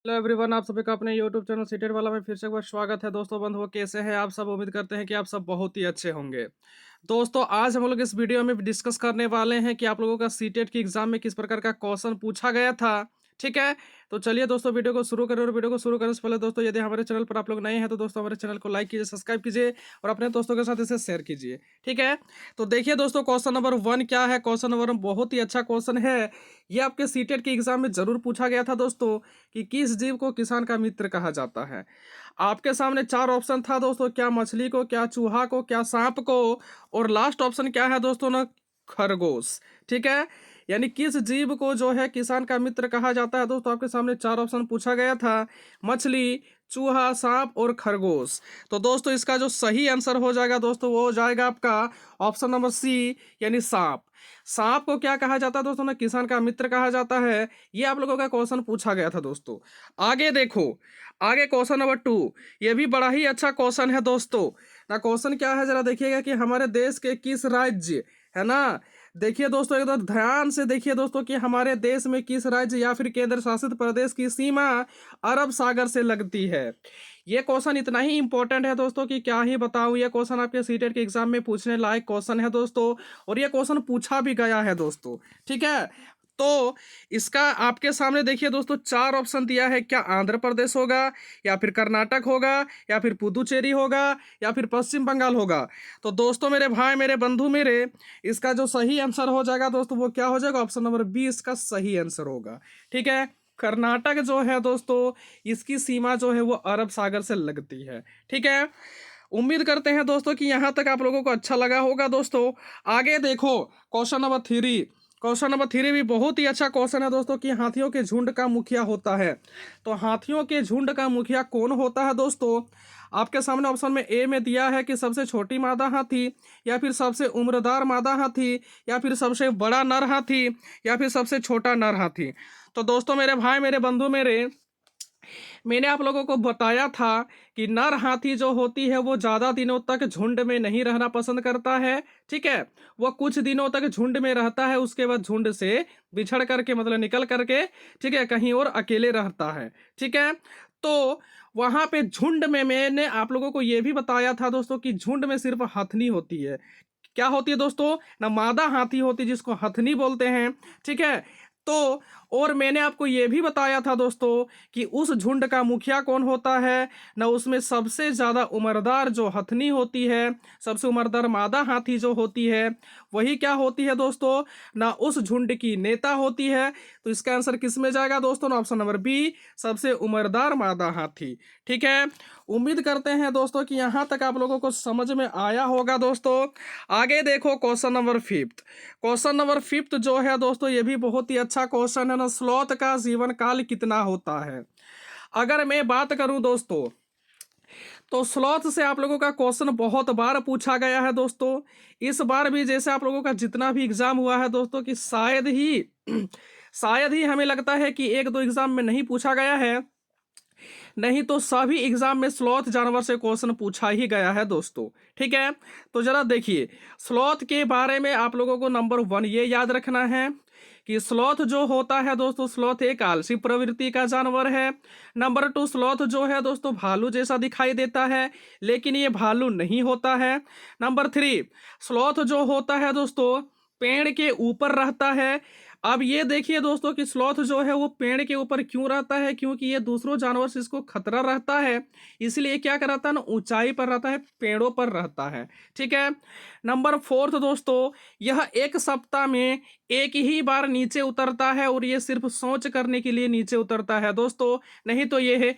Hello everyone, आप सभी का अपने यूट्यूब चैनल सीटेड वाला में फिर से एक बार स्वागत है। दोस्तों बंधुओं, कैसे हैं आप सब? उम्मीद करते हैं कि आप सब बहुत ही अच्छे होंगे। दोस्तों आज हम लोग इस वीडियो में डिस्कस करने वाले हैं कि आप लोगों का सीटेट की एग्जाम में किस प्रकार का क्वेश्चन पूछा गया था। ठीक है, तो चलिए दोस्तों वीडियो को शुरू करें। और वीडियो को शुरू करने से पहले दोस्तों, यदि हमारे चैनल पर आप लोग नए हैं तो दोस्तों हमारे चैनल को लाइक कीजिए, सब्सक्राइब कीजिए और अपने दोस्तों के साथ इसे शेयर कीजिए। ठीक है, तो देखिए दोस्तों, क्वेश्चन नंबर 1 क्या है। क्वेश्चन नंबर 1 बहुत ही अच्छा क्वेश्चन है। ये आपके सीटेट के एग्जाम में जरूर पूछा गया था दोस्तों कि किस जीव को किसान का मित्र कहा जाता है। आपके सामने चार ऑप्शन था दोस्तों, क्या मछली को, क्या चूहा को, क्या सांप को, और लास्ट ऑप्शन क्या है दोस्तों ना, खरगोश। ठीक है, यानी किस जीव को जो है किसान का मित्र कहा जाता है। दोस्तों आपके सामने चार ऑप्शन पूछा गया था, मछली, चूहा, सांप और खरगोश। तो दोस्तों इसका जो सही आंसर हो जाएगा दोस्तों, वो हो जाएगा आपका ऑप्शन नंबर सी, यानी सांप। सांप को क्या कहा जाता है दोस्तों ना, किसान का मित्र कहा जाता है। ये आप लोगों का क्वेश्चन पूछा गया था दोस्तों। आगे देखो, आगे क्वेश्चन नंबर 2, ये भी बड़ा ही अच्छा क्वेश्चन है दोस्तों। ना क्वेश्चन क्या है जरा देखिएगा कि हमारे देश के किस राज्य, है ना, देखिए दोस्तों एकदम ध्यान से देखिए दोस्तों कि हमारे देश में किस राज्य या फिर केंद्र शासित प्रदेश की सीमा अरब सागर से लगती है। ये क्वेश्चन इतना ही इंपॉर्टेंट है दोस्तों कि क्या ही बताऊं। ये क्वेश्चन आपके सीटेट के एग्जाम में पूछने लायक क्वेश्चन है दोस्तों, और ये क्वेश्चन पूछा भी गया है दोस्तों। ठीक है, तो इसका आपके सामने देखिए दोस्तों चार ऑप्शन दिया है। क्या आंध्र प्रदेश होगा, या फिर कर्नाटक होगा, या फिर पुदुचेरी होगा, या फिर पश्चिम बंगाल होगा। तो दोस्तों मेरे भाई, मेरे बंधु मेरे, इसका जो सही आंसर हो जाएगा दोस्तों, वो क्या हो जाएगा, ऑप्शन नंबर बी इसका सही आंसर होगा। ठीक है, कर्नाटक जो है दोस्तों, इसकी सीमा जो है वो अरब सागर से लगती है। ठीक है, उम्मीद करते हैं दोस्तों कि यहाँ तक आप लोगों को अच्छा लगा होगा दोस्तों। आगे देखो, क्वेश्चन नंबर 3। क्वेश्चन नंबर 3 भी बहुत ही अच्छा क्वेश्चन है दोस्तों कि हाथियों के झुंड का मुखिया होता है। तो हाथियों के झुंड का मुखिया कौन होता है दोस्तों? आपके सामने ऑप्शन में ए में दिया है कि सबसे छोटी मादा हाथी, या फिर सबसे उम्रदार मादा हाथी, या फिर सबसे बड़ा नर हाथी, या फिर सबसे छोटा नर हाथी। तो दोस्तों मेरे भाई, मेरे बंधु मेरे, मैंने आप लोगों को बताया था कि नर हाथी जो होती है वो ज़्यादा दिनों तक झुंड में नहीं रहना पसंद करता है। ठीक है, वो कुछ दिनों तक झुंड में रहता है, उसके बाद झुंड से बिछड़ करके मतलब निकल करके, ठीक है, कहीं और अकेले रहता है। ठीक है, तो वहां पे झुंड में मैंने आप लोगों को ये भी बताया था दोस्तों कि झुंड में सिर्फ हथनी होती है। क्या होती है दोस्तों ना, मादा हाथी होती है जिसको हथनी बोलते हैं। ठीक है, तो और मैंने आपको ये भी बताया था दोस्तों कि उस झुंड का मुखिया कौन होता है ना, उसमें सबसे ज्यादा उम्रदार जो हथनी होती है, सबसे उम्रदार मादा हाथी जो होती है, वही क्या होती है दोस्तों ना, उस झुंड की नेता होती है। तो इसका आंसर किस में जाएगा दोस्तों ना, ऑप्शन नंबर बी, सबसे उम्रदार मादा हाथी। ठीक है, उम्मीद करते हैं दोस्तों कि यहाँ तक आप लोगों को समझ में आया होगा दोस्तों। आगे देखो क्वेश्चन नंबर 5। क्वेश्चन नंबर 5 जो है दोस्तों, ये भी बहुत ही अच्छा क्वेश्चन है ना, स्लॉथ का जीवन काल कितना होता है। अगर मैं बात करूं दोस्तों, तो स्लॉथ से आप लोगों का क्वेश्चन बहुत बार पूछा गया है दोस्तों। इस बार भी जैसे आप लोगों का जितना भी एग्जाम हुआ है दोस्तों, कि शायद ही शायद ही हमें लगता है कि एक दो एग्जाम में नहीं पूछा गया है, नहीं तो सभी एग्जाम में स्लॉथ जानवर से क्वेश्चन पूछा ही गया है दोस्तों। ठीक है, तो जरा देखिए, स्लॉथ के बारे में आप लोगों को नंबर 1 ये याद रखना है कि स्लॉथ जो होता है दोस्तों, स्लॉथ एक आलसी प्रवृत्ति का जानवर है। नंबर 2, स्लॉथ जो है दोस्तों भालू जैसा दिखाई देता है, लेकिन ये भालू नहीं होता है। नंबर 3, स्लॉथ जो होता है दोस्तों पेड़ के ऊपर रहता है। अब ये देखिए दोस्तों कि स्लॉथ जो है वो पेड़ के ऊपर क्यों रहता है, क्योंकि ये दूसरों जानवर से इसको खतरा रहता है, इसलिए क्या कराता है ना, ऊंचाई पर रहता है, पेड़ों पर रहता है। ठीक है, नंबर 4 दोस्तों, यह एक सप्ताह में एक ही बार नीचे उतरता है, और ये सिर्फ सोच करने के लिए नीचे उतरता है दोस्तों, नहीं तो ये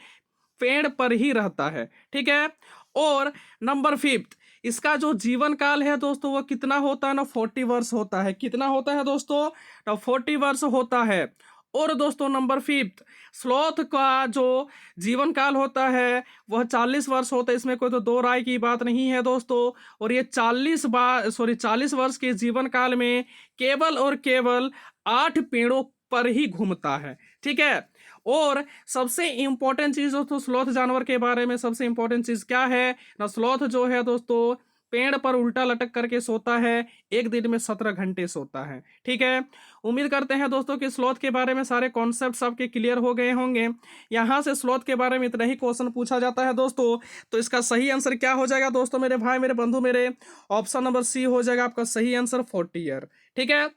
पेड़ पर ही रहता है। ठीक है, और नंबर 5, इसका जो जीवन काल है दोस्तों वो कितना होता है ना, 40 वर्ष होता है। कितना होता है दोस्तों ना, 40 वर्ष होता है। और दोस्तों नंबर 5, स्लॉथ का जो जीवन काल होता है वह 40 वर्ष होता है, इसमें कोई तो दो राय की बात नहीं है दोस्तों। और ये 40 वर्ष के जीवन काल में केवल और केवल 8 पेड़ों पर ही घूमता है। ठीक है, और सबसे इंपॉर्टेंट चीज दोस्तों स्लॉथ जानवर के बारे में, सबसे इंपॉर्टेंट चीज क्या है ना, स्लॉथ जो है दोस्तों पेड़ पर उल्टा लटक करके सोता है, एक दिन में 17 घंटे सोता है। ठीक है, उम्मीद करते हैं दोस्तों कि स्लॉथ के बारे में सारे कॉन्सेप्ट्स आपके क्लियर हो गए होंगे। यहाँ से स्लॉथ के बारे में इतना ही क्वेश्चन पूछा जाता है दोस्तों, तो इसका सही आंसर क्या हो जाएगा दोस्तों, मेरे भाई मेरे बंधु मेरे, ऑप्शन नंबर सी हो जाएगा आपका सही आंसर 40 ईयर। ठीक है,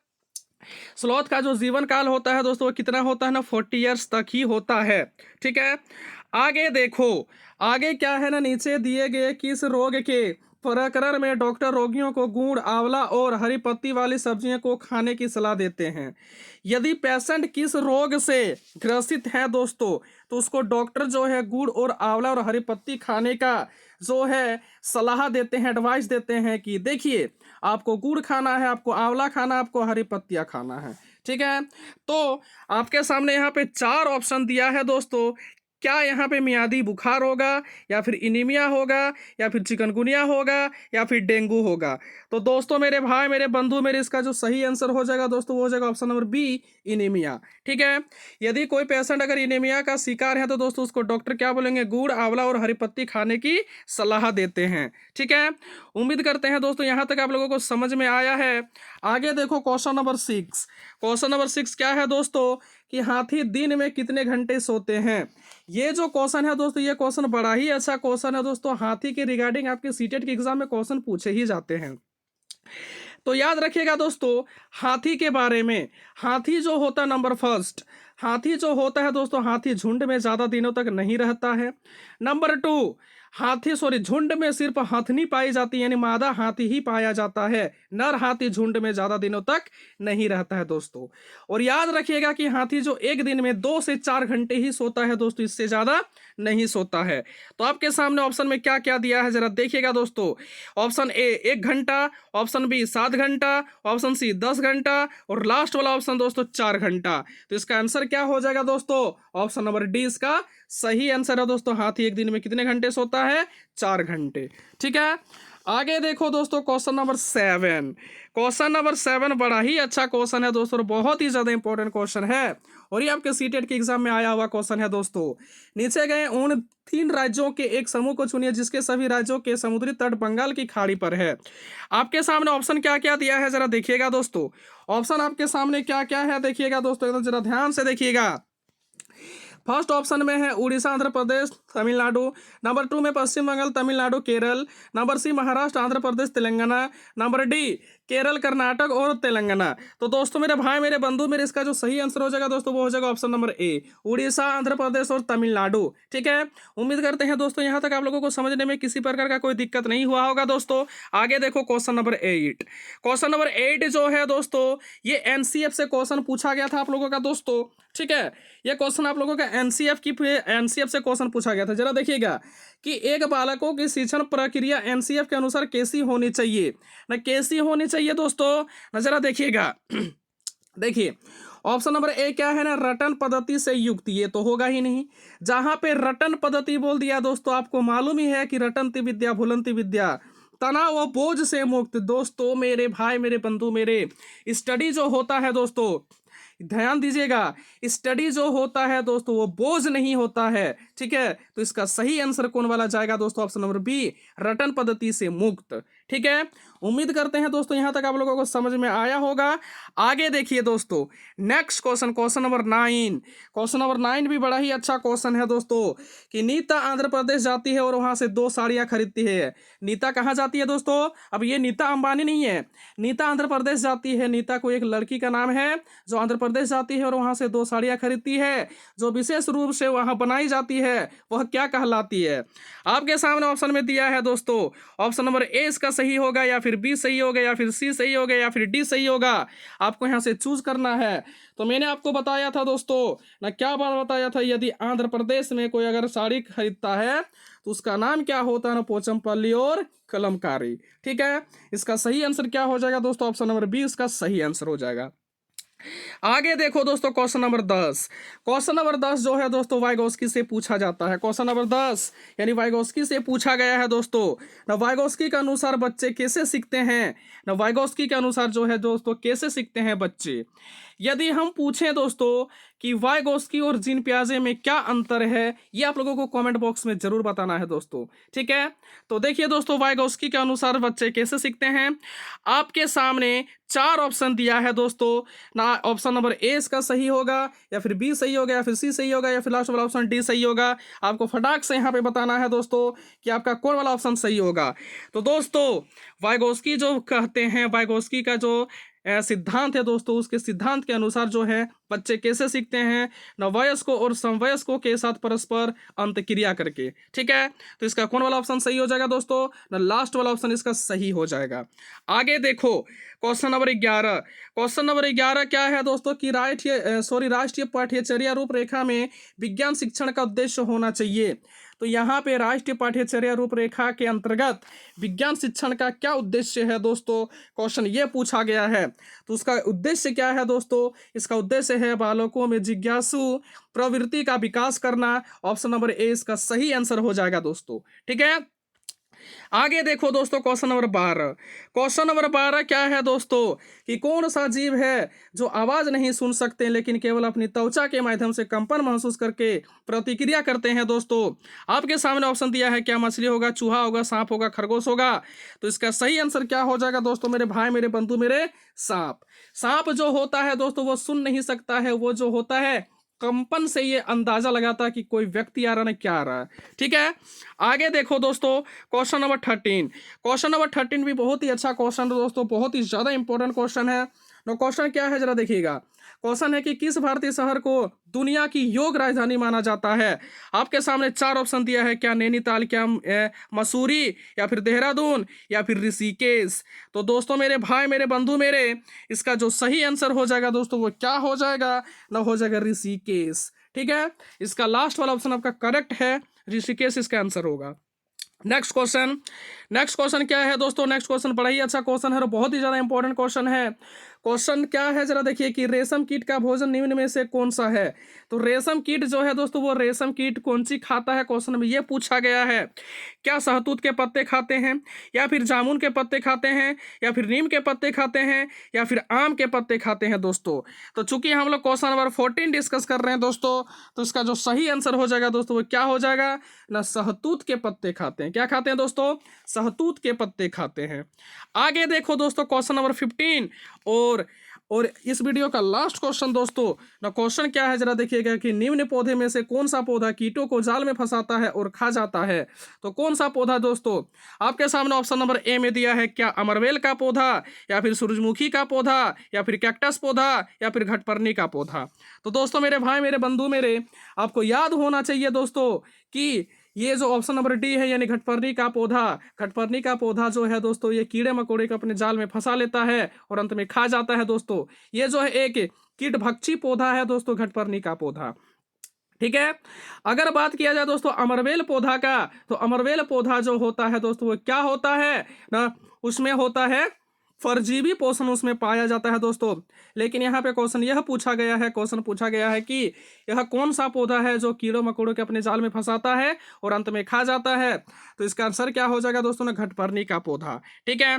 स्लॉथ का जो जीवन काल होता है दोस्तों वो कितना होता है ना, 40 ईयर्स तक ही होता है। ठीक है, आगे देखो, आगे क्या है ना, नीचे दिए गए किस रोग के प्रकरण में डॉक्टर रोगियों को गुड़, आंवला और हरी पत्ती वाली सब्जियों को खाने की सलाह देते हैं। यदि पेशेंट किस रोग से ग्रसित है दोस्तों, तो उसको डॉक्टर जो है गुड़ और आंवला और हरी पत्ती खाने का जो है सलाह देते हैं, एडवाइस देते हैं कि देखिए आपको गुड़ खाना है, आपको आंवला खाना है, आपको हरी पत्तियां खाना है। ठीक है, तो आपके सामने यहाँ पे 4 ऑप्शन दिया है दोस्तों। क्या यहाँ पे मियादी बुखार होगा, या फिर इनीमिया होगा, या फिर चिकनगुनिया होगा, या फिर डेंगू होगा। तो दोस्तों मेरे भाई मेरे बंधु मेरे, इसका जो सही आंसर हो जाएगा दोस्तों वो हो जाएगा ऑप्शन नंबर बी, इनीमिया। ठीक है, यदि कोई पेशेंट अगर इनीमिया का शिकार है तो दोस्तों उसको डॉक्टर क्या बोलेंगे, गुड़, आंवला और हरी पत्ती खाने की सलाह देते हैं। ठीक है, उम्मीद करते हैं दोस्तों यहाँ तक आप लोगों को समझ में आया है। आगे देखो क्वेश्चन नंबर 6। क्वेश्चन नंबर 6 क्या है दोस्तों, कि हाथी दिन में कितने घंटे सोते हैं। ये जो क्वेश्चन है दोस्तों, ये क्वेश्चन बड़ा ही अच्छा क्वेश्चन है दोस्तों। हाथी के रिगार्डिंग आपके सीटेट के एग्जाम में क्वेश्चन पूछे ही जाते हैं। तो याद रखिएगा दोस्तों, हाथी के बारे में, हाथी जो होता है नंबर फर्स्ट, हाथी जो होता है दोस्तों, हाथी झुंड में ज्यादा दिनों तक नहीं रहता है। नंबर 2, हाथी झुंड में सिर्फ हथनी पाई जाती है, यानी मादा हाथी ही पाया जाता है, नर हाथी झुंड में ज्यादा दिनों तक नहीं रहता है दोस्तों। और याद रखिएगा कि हाथी जो एक दिन में 2 से 4 घंटे ही सोता है दोस्तों, इससे ज्यादा नहीं सोता है। तो आपके सामने ऑप्शन में क्या क्या दिया है जरा देखिएगा दोस्तों। ऑप्शन ए 1 घंटा, ऑप्शन बी 7 घंटा, ऑप्शन सी 10 घंटा, और लास्ट वाला ऑप्शन दोस्तों 4 घंटा। तो इसका आंसर क्या हो जाएगा दोस्तों, ऑप्शन नंबर डी इसका सही आंसर है दोस्तों। हाथी एक दिन में कितने घंटे सोता है, 4 घंटे। ठीक है, आगे देखो दोस्तों क्वेश्चन नंबर 7। क्वेश्चन नंबर 7 बड़ा ही अच्छा क्वेश्चन है दोस्तों, बहुत ही ज्यादा इंपॉर्टेंट क्वेश्चन है, और ये आपके सीटेट के एग्जाम में आया हुआ क्वेश्चन है दोस्तों। नीचे गए उन 3 राज्यों के एक समूह को चुनिए जिसके सभी राज्यों के समुद्री तट बंगाल की खाड़ी पर है। आपके सामने ऑप्शन क्या क्या दिया है जरा देखिएगा दोस्तों। ऑप्शन आपके सामने क्या क्या है देखिएगा दोस्तों, एकदम जरा ध्यान से देखिएगा। फर्स्ट ऑप्शन में है उड़ीसा, आंध्र प्रदेश, तमिलनाडु। नंबर 2 में पश्चिम Bengal, Tamil Nadu, Kerala. Number C Maharashtra, Andhra Pradesh, Telangana. Number D Kerala, Karnataka और तेलंगाना। तो दोस्तों मेरे भाई मेरे बंधु मेरे, इसका जो सही आंसर हो जाएगा दोस्तों वो हो जाएगा option number A, Orissa, Andhra Pradesh और तमिलनाडु। ठीक है, उम्मीद करते हैं दोस्तों यहाँ तक आप लोगों को समझने में किसी प्रकार का कोई दिक्कत नहीं हुआ होगा दोस्तों। आगे देखो क्वेश्चन नंबर 8। क्वेश्चन नंबर 8 जो है दोस्तों, ये एनसीएफ से क्वेश्चन पूछा गया था आप लोगों का दोस्तों। ठीक है, ये क्वेश्चन आप लोगों का एनसीएफ से क्वेश्चन पूछा गया था। जरा देखिएगा कि एक बालकों की शिक्षण प्रक्रिया एनसीएफ के अनुसार कैसी होनी चाहिए, ना कैसी होनी चाहिए दोस्तों, ना जरा देखिएगा। देखिए ऑप्शन नंबर ए क्या है ना, रटन पद्धति से युक्त, ये तो होगा ही नहीं। जहां पे रटन पद्धति बोल दिया दोस्तों, आपको मालूम ही है कि रटंती विद्या भुलंती विद्या, तनाव व बोझ से मुक्त। दोस्तों मेरे भाई मेरे बंधु मेरे, स्टडी जो होता है दोस्तों, ध्यान दीजिएगा, स्टडी जो होता है दोस्तों वो बोझ नहीं होता है। ठीक है, तो इसका सही आंसर कौन वाला जाएगा दोस्तों, ऑप्शन नंबर बी, रटन पद्धति से मुक्त। ठीक है, उम्मीद करते हैं दोस्तों यहां तक आप लोगों को समझ में आया होगा। आगे देखिए दोस्तों, next question, question number 9। Question number 9 भी बड़ा ही अच्छा क्वेश्चन है दोस्तों, कि नीता आंध्र प्रदेश जाती है और वहां से 2 साड़ियां खरीदती है। नीता कहाँ जाती है दोस्तों, अब ये नीता अंबानी नहीं है, नीता आंध्र प्रदेश जाती है। नीता को एक लड़की का नाम है जो आंध्र प्रदेश जाती है और वहां से 2 साड़ियां खरीदती है, जो विशेष रूप से वहां बनाई जाती है, वह क्या कहलाती है। आपके सामने ऑप्शन में दिया है दोस्तों, ऑप्शन नंबर ए इसका सही होगा, या फिर बी सही होगा, या फिर सी सही होगा, या फिर डी सही होगा। आपको यहाँ से चूज करना है। तो मैंने आपको बताया था दोस्तों ना, क्या बात बताया था, यदि आंध्र प्रदेश में कोई अगर साड़ी खरीदता है तो उसका नाम क्या होता है ना, पोचमपल्ली और कलमकारी। ठीक है, इसका सही आंसर क्या हो जाएगा दोस्तों, ऑप्शन नंबर बी इसका सही आंसर हो जाएगा। आगे देखो दोस्तों क्वेश्चन नंबर 10। क्वेश्चन नंबर 10 जो है दोस्तों वाइगोस्की से पूछा जाता है। क्वेश्चन नंबर 10 यानी वाइगोस्की से पूछा गया है दोस्तों। ना वाइगोस्की के अनुसार बच्चे कैसे सीखते हैं, ना वाइगोस्की के अनुसार जो है दोस्तों कैसे सीखते हैं बच्चे। यदि हम पूछें दोस्तों कि वाइगोस्की और जीन पियाजे में क्या अंतर है, ये आप लोगों को कमेंट बॉक्स में जरूर बताना है दोस्तों। ठीक है, तो देखिए दोस्तों, वाइगोस्की के अनुसार बच्चे कैसे सीखते हैं। आपके सामने चार ऑप्शन दिया है दोस्तों ना। ऑप्शन नंबर ए इसका सही होगा, या फिर बी सही होगा, या फिर सी सही होगा, या फिर लास्ट वाला ऑप्शन डी सही होगा। आपको फटाक से यहाँ पे बताना है दोस्तों कि आपका कौन वाला ऑप्शन सही होगा। तो दोस्तों, वाइगोस्की जो कहते हैं, वाइगोस्की का जो सिद्धांत है दोस्तों, उसके सिद्धांत के अनुसार जो है बच्चे कैसे सीखते हैं, नववयस्कों और समवयस्कों के साथ परस्पर अंतक्रिया करके। ठीक है, तो इसका कौन वाला ऑप्शन सही हो जाएगा दोस्तों, ना लास्ट वाला ऑप्शन इसका सही हो जाएगा। आगे देखो क्वेश्चन नंबर 11। क्वेश्चन नंबर 11 क्या है दोस्तों कि राष्ट्रीय पाठ्यचर्या रूपरेखा में विज्ञान शिक्षण का उद्देश्य होना चाहिए। तो यहाँ पे राष्ट्रीय पाठ्यचर्या रूपरेखा के अंतर्गत विज्ञान शिक्षण का क्या उद्देश्य है दोस्तों, क्वेश्चन ये पूछा गया है। तो उसका उद्देश्य क्या है दोस्तों, इसका उद्देश्य है बालकों में जिज्ञासु प्रवृत्ति का विकास करना। ऑप्शन नंबर ए इसका सही आंसर हो जाएगा दोस्तों। ठीक है, आगे देखो दोस्तों क्वेश्चन नंबर 12। क्वेश्चन नंबर 12 क्या है दोस्तों कि कौन सा जीव है जो आवाज नहीं सुन सकते लेकिन केवल अपनी त्वचा के माध्यम से कंपन महसूस करके प्रतिक्रिया करते हैं दोस्तों। आपके सामने ऑप्शन दिया है, क्या मछली होगा, चूहा होगा, सांप होगा, खरगोश होगा। तो इसका सही आंसर क्या हो जाएगा दोस्तों, मेरे भाई मेरे बंधु मेरे, सांप। सांप जो होता है दोस्तों वो सुन नहीं सकता है, वो जो होता है कंपन से ये अंदाजा लगाता है कि कोई व्यक्ति आ रहा है, क्या आ रहा है। ठीक है, आगे देखो दोस्तों क्वेश्चन नंबर 13। क्वेश्चन नंबर 13 भी बहुत ही अच्छा क्वेश्चन है दोस्तों, बहुत ही ज्यादा इंपॉर्टेंट क्वेश्चन है। नो क्वेश्चन क्या है जरा देखिएगा। क्वेश्चन है कि किस भारतीय शहर को दुनिया की योग राजधानी माना जाता है। आपके सामने चार ऑप्शन दिया है, क्या नैनीताल, क्या मसूरी, या फिर देहरादून, या फिर ऋषिकेश। तो दोस्तों मेरे भाई मेरे बंधु मेरे, इसका जो सही आंसर हो जाएगा दोस्तों वो क्या हो जाएगा, ना हो जाएगा ऋषिकेश। ठीक है, इसका लास्ट वाला ऑप्शन आपका करेक्ट है, ऋषिकेश इसका आंसर होगा। नेक्स्ट क्वेश्चन क्या है दोस्तों, नेक्स्ट क्वेश्चन बड़ा ही अच्छा क्वेश्चन है और बहुत ही ज्यादा इंपॉर्टेंट क्वेश्चन है। क्वेश्चन क्या है जरा देखिए कि रेशम कीट का भोजन निम्न में से कौन सा है। तो रेशम कीट जो है दोस्तों, वो रेशम कीट कौन सी खाता है, क्वेश्चन में ये पूछा गया है। क्या शहतूत के पत्ते खाते हैं, या फिर जामुन के पत्ते खाते हैं, या फिर नीम के पत्ते खाते हैं, या फिर आम के पत्ते खाते हैं दोस्तों। तो चूंकि हम लोग क्वेश्चन नंबर 14 डिस्कस कर रहे हैं दोस्तों, तो इसका जो सही आंसर हो जाएगा दोस्तों वो क्या हो जाएगा, ना शहतूत के पत्ते खाते हैं। क्या खाते हैं दोस्तों, शहतूत के पत्ते खाते हैं। आगे देखो दोस्तों क्वेश्चन नंबर 15 और इस वीडियो का लास्ट क्वेश्चन दोस्तों, ना क्वेश्चन क्या है जरा देखिएगा कि निम्न पौधे में से कौन सा पौधा कीटों को जाल में फंसाता है और खा जाता है। तो कौन सा पौधा दोस्तों, आपके सामने ऑप्शन नंबर ए में दिया है, क्या अमरवेल का पौधा, या फिर सूरजमुखी का पौधा, या फिर कैक्टस पौधा, या फिर घटपर्णी का पौधा। तो दोस्तों मेरे भाई मेरे बंधु मेरे, आपको याद होना चाहिए दोस्तों कि ये जो ऑप्शन नंबर डी है यानी घटपर्णी का पौधा जो है दोस्तों, ये कीड़े मकोड़े को अपने जाल में फंसा लेता है और अंत में खा जाता है दोस्तों। ये जो है एक कीट भक्षी पौधा है दोस्तों, घटपर्णी का पौधा। ठीक है, अगर बात किया जाए दोस्तों अमरवेल पौधा का, तो अमरवेल पौधा जो होता है दोस्तों वो क्या होता है ना, उसमें होता है परजीवी पोषण उसमें पाया जाता है दोस्तों। लेकिन यहाँ पे क्वेश्चन पूछा गया है कि यह कौन सा पौधा है जो कीड़ों मकोड़ों के अपने जाल में फंसाता है और अंत में खा जाता है। तो इसका आंसर क्या हो जाएगा दोस्तों, ना घटपर्णी का पौधा। ठीक है,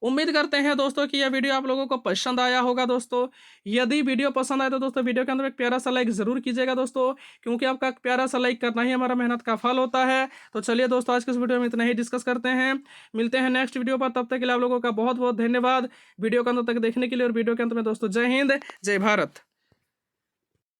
उम्मीद करते हैं दोस्तों कि यह वीडियो आप लोगों को पसंद आया होगा दोस्तों। यदि वीडियो पसंद आए तो दोस्तों वीडियो के अंदर एक प्यारा सा लाइक जरूर कीजिएगा दोस्तों, क्योंकि आपका प्यारा सा लाइक करना ही हमारा मेहनत का फल होता है। तो चलिए दोस्तों, आज के इस वीडियो में इतना ही डिस्कस करते हैं, मिलते हैं नेक्स्ट वीडियो पर। तब तक के लिए आप लोगों का बहुत बहुत धन्यवाद वीडियो के अंत तक देखने के लिए। और वीडियो के अंत में दोस्तों जय हिंद जय भारत।